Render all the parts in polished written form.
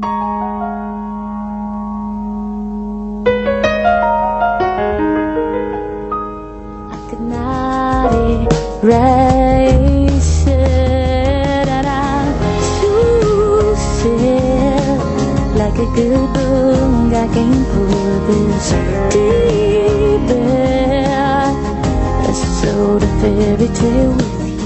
I could not erase it, and I choose it like a good book. I can't pull this deep in. Let's sold a fairy tale with you.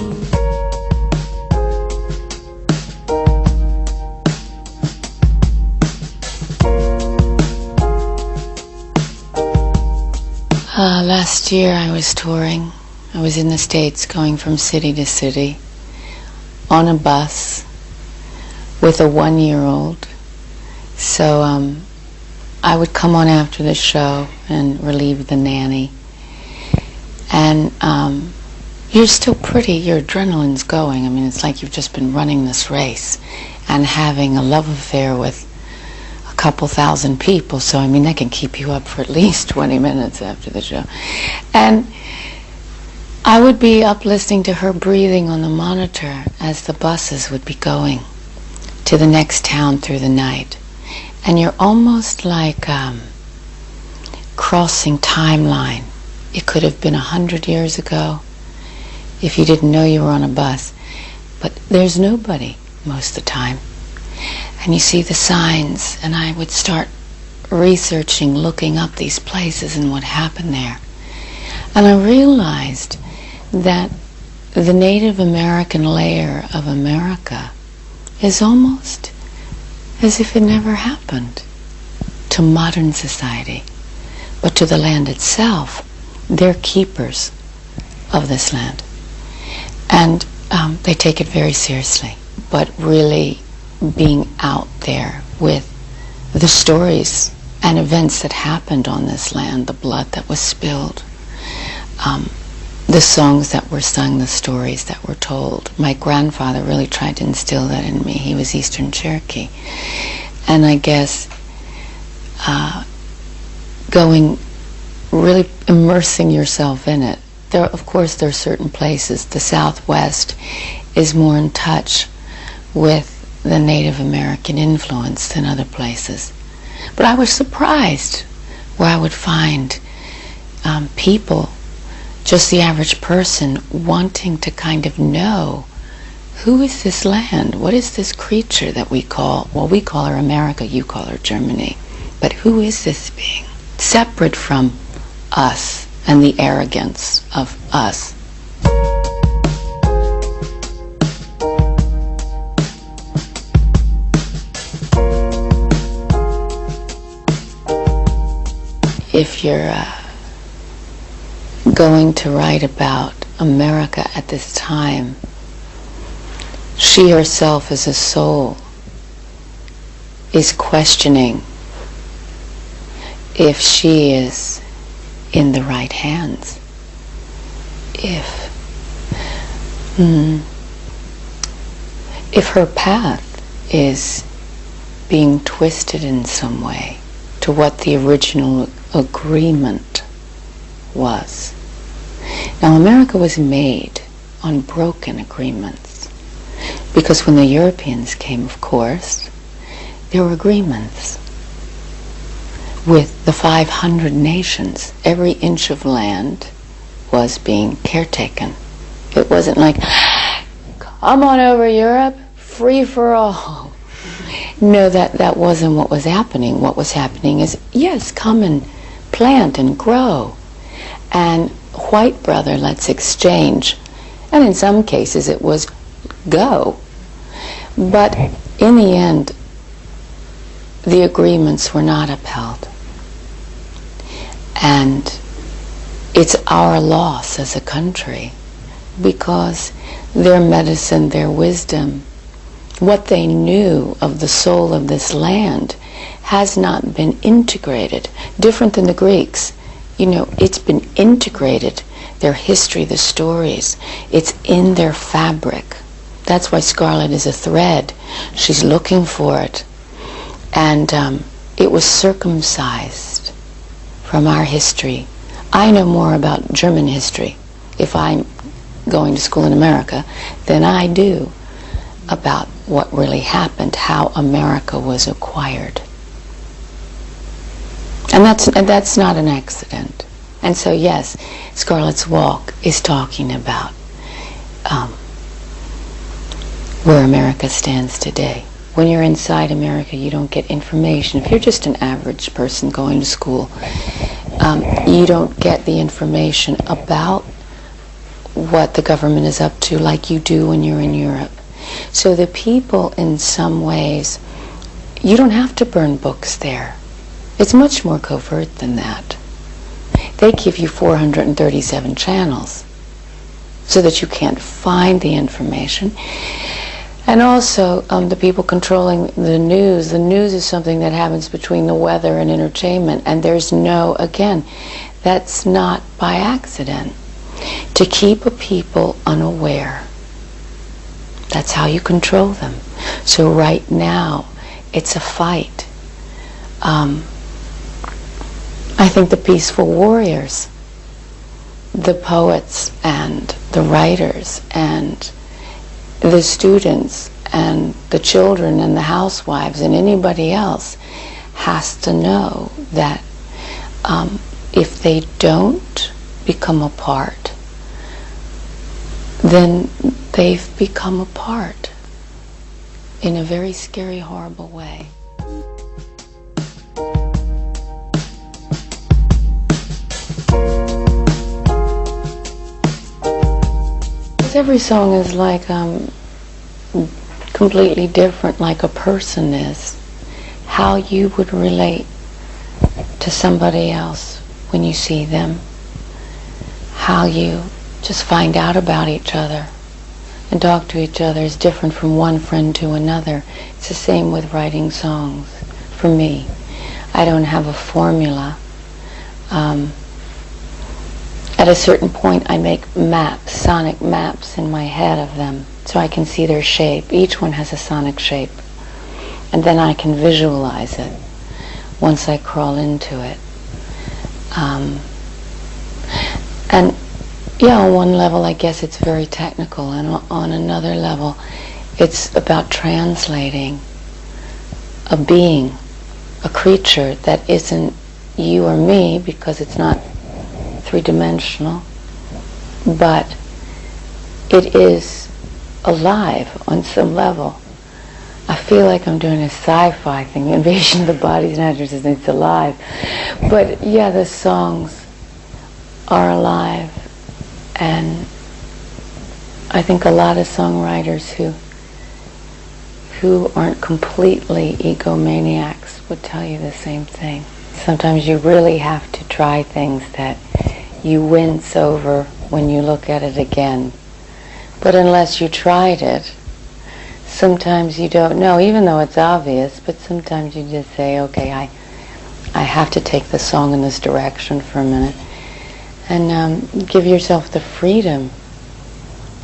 Last year I was touring. I was in the States going from city to city on a bus with a 1-year-old. So I would come on after the show and relieve the nanny. And you're still pretty, your adrenaline's going. I mean, it's like you've just been running this race and having a love affair with a couple thousand people. So, I mean, that can keep you up for at least 20 minutes after the show. And I would be up listening to her breathing on the monitor as the buses would be going to the next town through the night. And you're almost like crossing timeline. It could have been 100 years ago if you didn't know you were on a bus. But there's nobody most of the time. And you see the signs, and I would start researching, looking up these places and what happened there. And I realized that the Native American layer of America is almost as if it never happened to modern society. But to the land itself, they're keepers of this land. And they take it very seriously. But really being out there with the stories and events that happened on this land, the blood that was spilled, the songs that were sung, the stories that were told. My grandfather really tried to instill that in me. He was Eastern Cherokee. And I guess going, really immersing yourself in it. Of course, there are certain places. The Southwest is more in touch with the Native American influence than other places. But I was surprised where I would find people, just the average person, wanting to kind of know, who is this land? What is this creature that we call, well, we call her America, you call her Germany. But who is this being? Separate from us and the arrogance of us. If you're going to write about America at this time, she herself as a soul is questioning if she is in the right hands. If her path is being twisted in some way to what the original agreement was. Now, America was made on broken agreements, because when the Europeans came, of course, there were agreements with the 500 nations. Every inch of land was being caretaken. It wasn't like, come on over, Europe, free for all. No, that wasn't what was happening. What was happening is, yes, come and plant and grow. And white brother, let's exchange. And in some cases it was go. But in the end, the agreements were not upheld. And it's our loss as a country, because their medicine, their wisdom, what they knew of the soul of this land has not been integrated. Different than the Greeks. You know, it's been integrated. Their history, the stories, it's in their fabric. That's why Scarlet is a thread. She's looking for it. And it was circumcised from our history. I know more about German history, if I'm going to school in America, than I do about what really happened, how America was acquired. And that's not an accident. And so yes, Scarlet's Walk is talking about where America stands today. When you're inside America, you don't get information. If you're just an average person going to school, you don't get the information about what the government is up to like you do when you're in Europe. So the people, in some ways, you don't have to burn books there. It's much more covert than that. They give you 437 channels so that you can't find the information. And also, the people controlling the news is something that happens between the weather and entertainment, and there's no, again, that's not by accident. To keep a people unaware, that's how you control them. So right now, it's a fight. I think the peaceful warriors, the poets and the writers and the students and the children and the housewives and anybody else has to know that if they don't become a part, then they've become a part in a very scary, horrible way. Every song is like completely different, like a person is. How you would relate to somebody else when you see them. How you just find out about each other and talk to each other is different from one friend to another. It's the same with writing songs. For me, I don't have a formula. At a certain point, I make maps, sonic maps in my head of them, so I can see their shape. Each one has a sonic shape. And then I can visualize it once I crawl into it. And yeah, on one level, I guess it's very technical, and on another level, it's about translating a being, a creature that isn't you or me, because it's not three-dimensional, but it is alive on some level. I feel like I'm doing a sci-fi thing, Invasion of the Body Snatchers, and it's alive. But yeah, the songs are alive, and I think a lot of songwriters who aren't completely egomaniacs would tell you the same thing. Sometimes you really have to try things that you wince over when you look at it again. But unless you tried it, sometimes you don't know, even though it's obvious, but sometimes you just say, okay, I have to take the song in this direction for a minute. And give yourself the freedom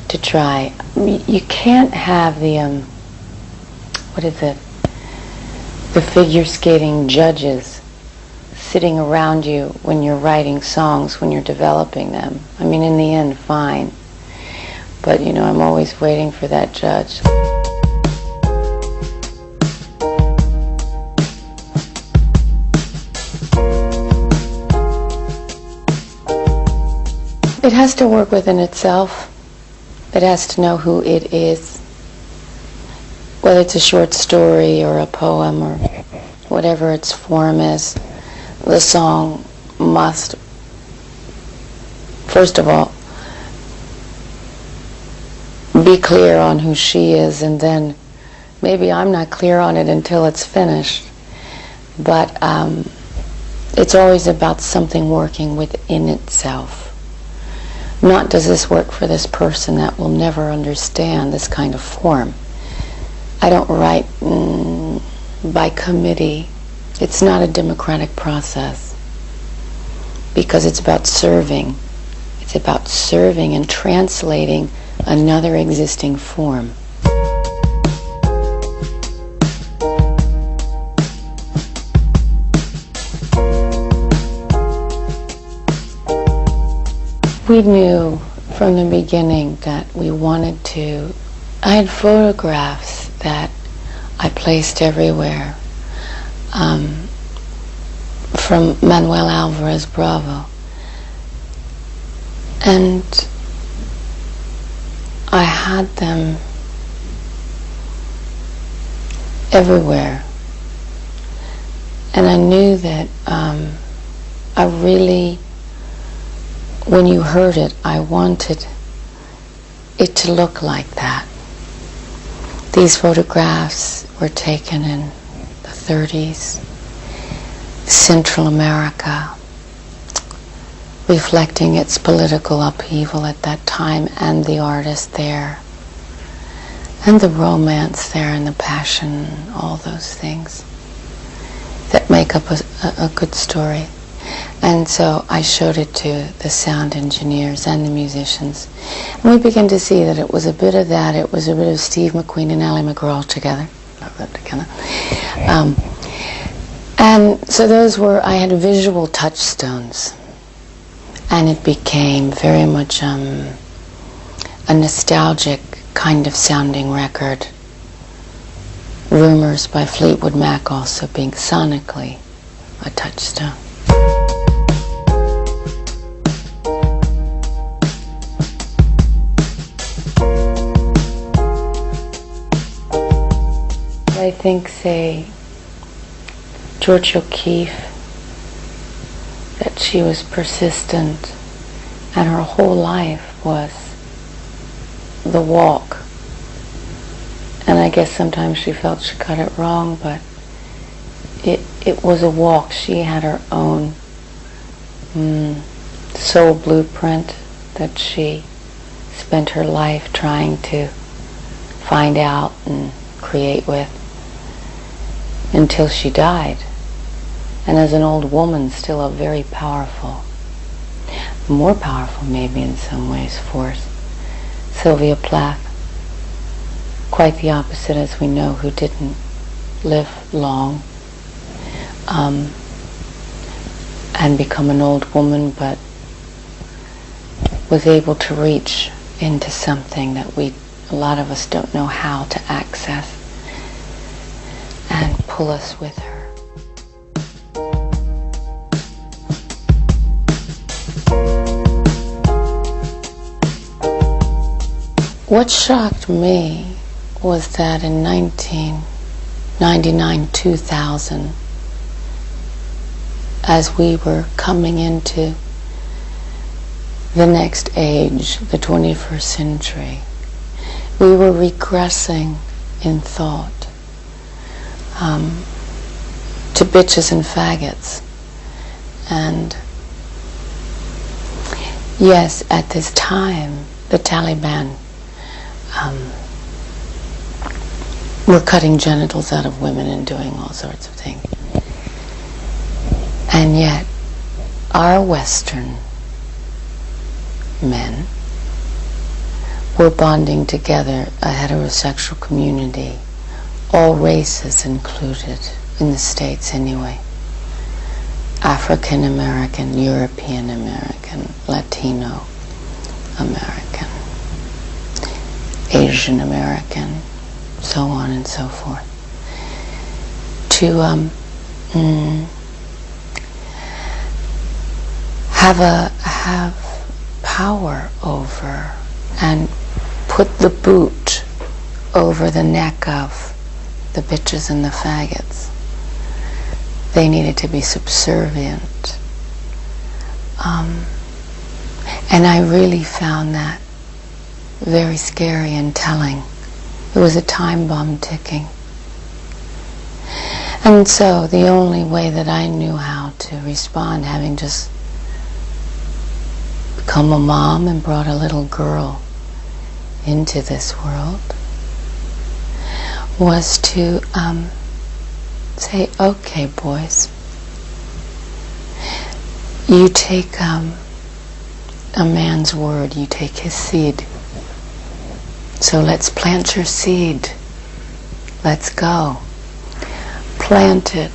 to try. You can't have the, the figure skating judges sitting around you when you're writing songs, when you're developing them. I mean, in the end, fine. But, you know, I'm always waiting for that judge. It has to work within itself. It has to know who it is. Whether it's a short story or a poem or whatever its form is, the song must, first of all, be clear on who she is, and then maybe I'm not clear on it until it's finished. But it's always about something working within itself. Not does this work for this person that will never understand this kind of form. I don't write by committee. It's not a democratic process because it's about serving. It's about serving and translating another existing form. We knew from the beginning that we wanted to. I had photographs that I placed everywhere, from Manuel Alvarez Bravo. And I had them everywhere. And I knew that I really, when you heard it, I wanted it to look like that. These photographs were taken in the 30s, Central America, reflecting its political upheaval at that time, and the artist there, and the romance there, and the passion, all those things that make up a good story. And so I showed it to the sound engineers and the musicians, and we began to see that it was a bit of that. It was a bit of Steve McQueen and Ally McGraw together. And so those were, I had visual touchstones, and it became very much a nostalgic kind of sounding record. Rumors by Fleetwood Mac also being sonically a touchstone. I think, say, George O'Keeffe, that she was persistent, and her whole life was the walk. And I guess sometimes she felt she got it wrong, but it was a walk. She had her own soul blueprint that she spent her life trying to find out and create with until she died. And as an old woman, still a very powerful, more powerful maybe in some ways, force. Sylvia Plath, quite the opposite, as we know, who didn't live long and become an old woman, but was able to reach into something that a lot of us don't know how to access, and pull us with her. What shocked me was that in 1999-2000, as we were coming into the next age, the 21st century, we were regressing in thought to bitches and faggots. And yes, at this time, the Taliban were cutting genitals out of women and doing all sorts of things. And yet, our Western men were bonding together, a heterosexual community, all races included, in the States anyway. African American, European American, Latino American, Asian American, so on and so forth, to have power over and put the boot over the neck of the bitches and the faggots. They needed to be subservient. And I really found that very scary and telling. It was a time bomb ticking. And so the only way that I knew how to respond, having just become a mom and brought a little girl into this world, was to say, okay, boys, you take a man's word, you take his seed. So let's plant your seed. Let's go. Plant it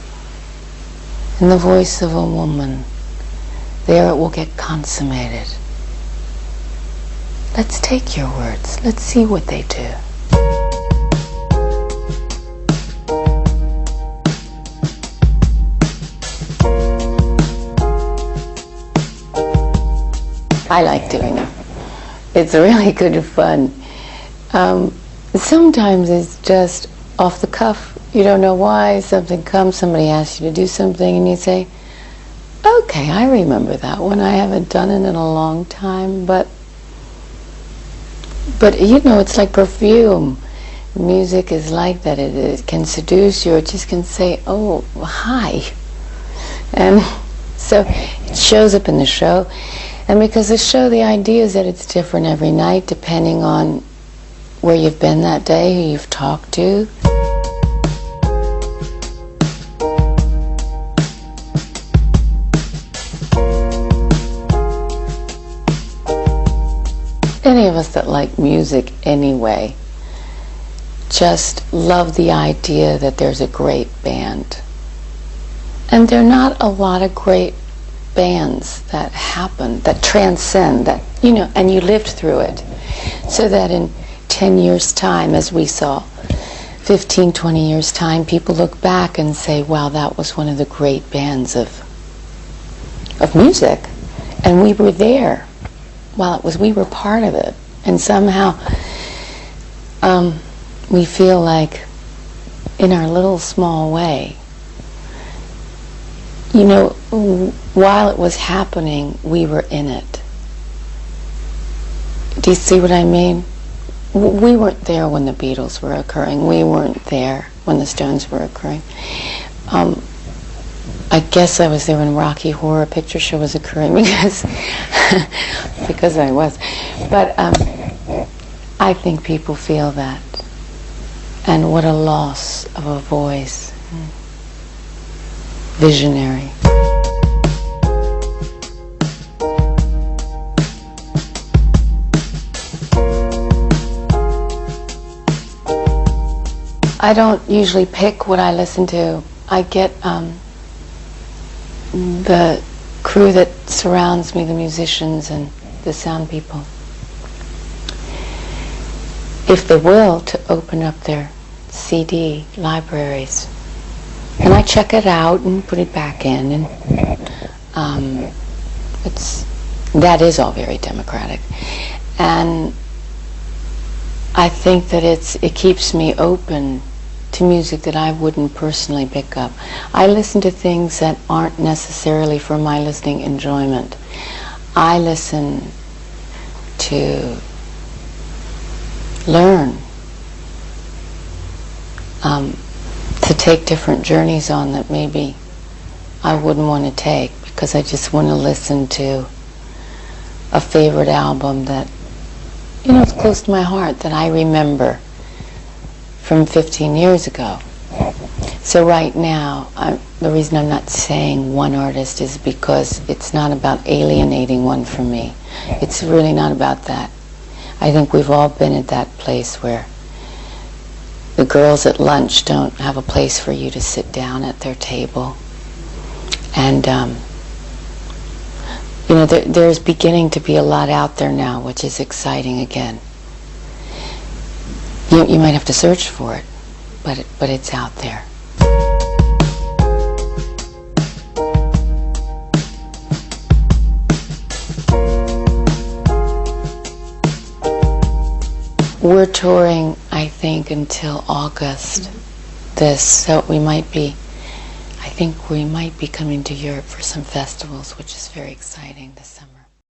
in the voice of a woman. There it will get consummated. Let's take your words. Let's see what they do. I like doing them. It's really good fun. Sometimes it's just off the cuff. You don't know why. Something comes, somebody asks you to do something, and you say, okay, I remember that one. I haven't done it in a long time, but you know, it's like perfume. Music is like that. It can seduce you, or it just can say, oh, hi. And so it shows up in the show. And because the show, the idea is that it's different every night, depending on where you've been that day, who you've talked to. Any of us that like music anyway just love the idea that there's a great band. And there are not a lot of great bands that happen, that transcend, that, you know, and you lived through it. So that in 10 years' time, as we saw, 15, 20 years' time, people look back and say, wow, that was one of the great bands of music. And we were there. Well, we were part of it. And somehow we feel like, in our little small way, you know, while it was happening, we were in it. Do you see what I mean? We weren't there when the Beatles were occurring. We weren't there when the Stones were occurring. I guess I was there when Rocky Horror Picture Show was occurring because I was. But I think people feel that. And what a loss of a voice. Visionary. I don't usually pick what I listen to. I get the crew that surrounds me, the musicians and the sound people, if they will, to open up their CD libraries. And I check it out and put it back in, and that is all very democratic. And I think that it keeps me open to music that I wouldn't personally pick up. I listen to things that aren't necessarily for my listening enjoyment. I listen to learn, to take different journeys on that maybe I wouldn't want to take, because I just want to listen to a favorite album that, you know, it's close to my heart, that I remember from 15 years ago. So right now, the reason I'm not saying one artist is because it's not about alienating one from me. It's really not about that. I think we've all been at that place where the girls at lunch don't have a place for you to sit down at their table. And, you know, there's beginning to be a lot out there now, which is exciting again. You might have to search for it, but it's out there. We're touring, I think, until August so I think we might be coming to Europe for some festivals, which is very exciting this summer.